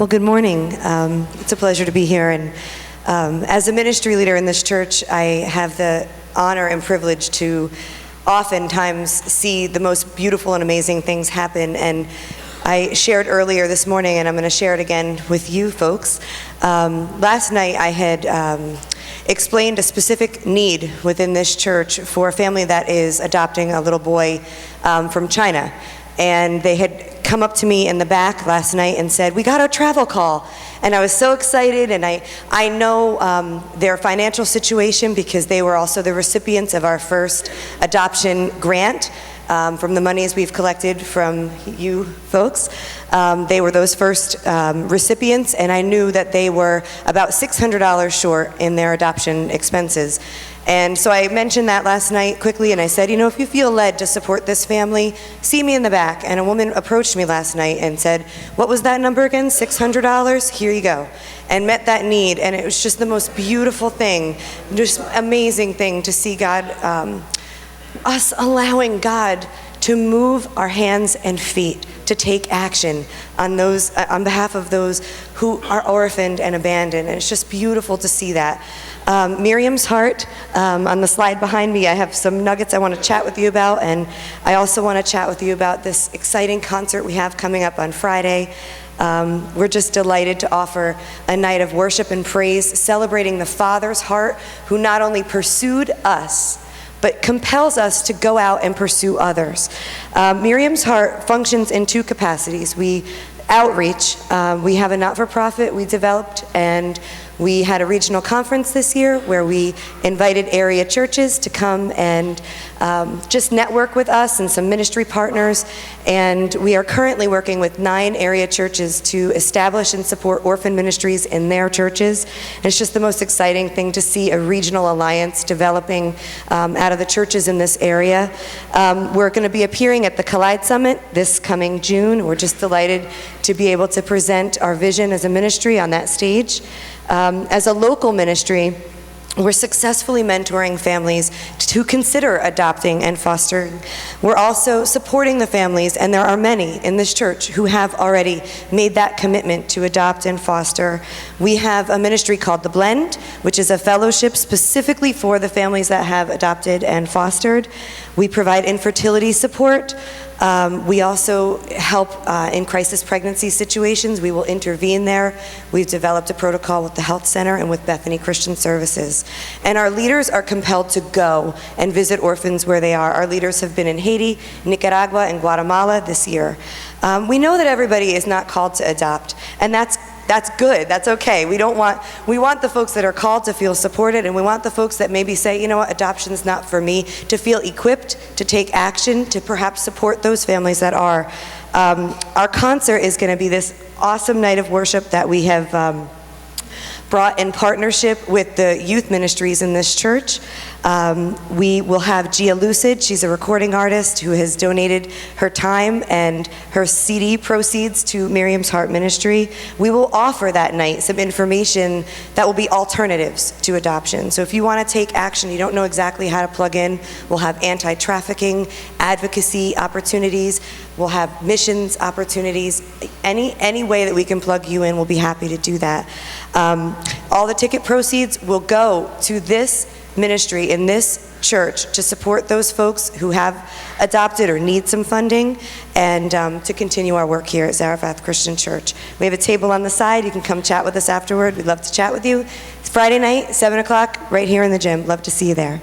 Well, good morning. It's a pleasure to be here. And as a ministry leader in this church, I have the honor and privilege to oftentimes see the most beautiful and amazing things happen. And I shared earlier this morning, and I'm going to share it again with you folks. Last night I had explained a specific need within this church for a family that is adopting a little boy from China. And they had come up to me in the back last night and said, "We got our travel call." And I was so excited, and I know their financial situation because they were also the recipients of our first adoption grant from the monies we've collected from you folks. They were those first recipients, and I knew that they were about $600 short in their adoption expenses. And so I mentioned that last night quickly, and I said, you know, if you feel led to support this family, see me in the back. And a woman approached me last night and said, "What was that number again? $600? Here you go." And met that need, and it was just the most beautiful thing, just amazing thing to see God, us allowing God to move our hands and feet, to take action on those, on behalf of those who are orphaned and abandoned. And it's just beautiful to see that. Miriam's heart, on the slide behind me, I have some nuggets I want to chat with you about, and I also want to chat with you about this exciting concert we have coming up on Friday. We're just delighted to offer a night of worship and praise, celebrating the Father's heart, who not only pursued us, but compels us to go out and pursue others. Miriam's Heart functions in two capacities. We outreach. We have a not-for-profit we developed, and we had a regional conference this year where we invited area churches to come and just network with us and some ministry partners. And we are currently working with 9 area churches to establish and support orphan ministries in their churches. And it's just the most exciting thing to see a regional alliance developing out of the churches in this area. We're going to be appearing at the Collide Summit this coming June. We're just delighted to be able to present our vision as a ministry on that stage. As a local ministry, we're successfully mentoring families to consider adopting and fostering. We're also supporting the families, and there are many in this church who have already made that commitment to adopt and foster. We have a ministry called The Blend, which is a fellowship specifically for the families that have adopted and fostered. We provide infertility support. We also help in crisis pregnancy situations. We will intervene there. We've developed a protocol with the Health Center and with Bethany Christian Services. And our leaders are compelled to go and visit orphans where they are. Our leaders have been in Haiti, Nicaragua, and Guatemala this year. We know that everybody is not called to adopt, and that's good, that's okay. We want the folks that are called to feel supported, and we want the folks that maybe say, you know what, adoption's not for me, to feel equipped to take action, to perhaps support those families that are. Our concert is going to be this awesome night of worship that we have brought in partnership with the youth ministries in this church. We will have Gia Lucid. She's a recording artist who has donated her time and her CD proceeds to Miriam's Heart Ministry. We will offer that night some information that will be alternatives to adoption. So if you want to take action, you don't know exactly how to plug in, we'll have anti-trafficking, advocacy opportunities, we'll have missions opportunities. Any way that we can plug you in, we'll be happy to do that. All the ticket proceeds will go to this ministry in this church to support those folks who have adopted or need some funding, and to continue our work here at Zarephath Christian Church. We have a table on the side. You can come chat with us afterward. We'd love to chat with you. It's Friday night, 7 o'clock, right here in the gym. Love to see you there.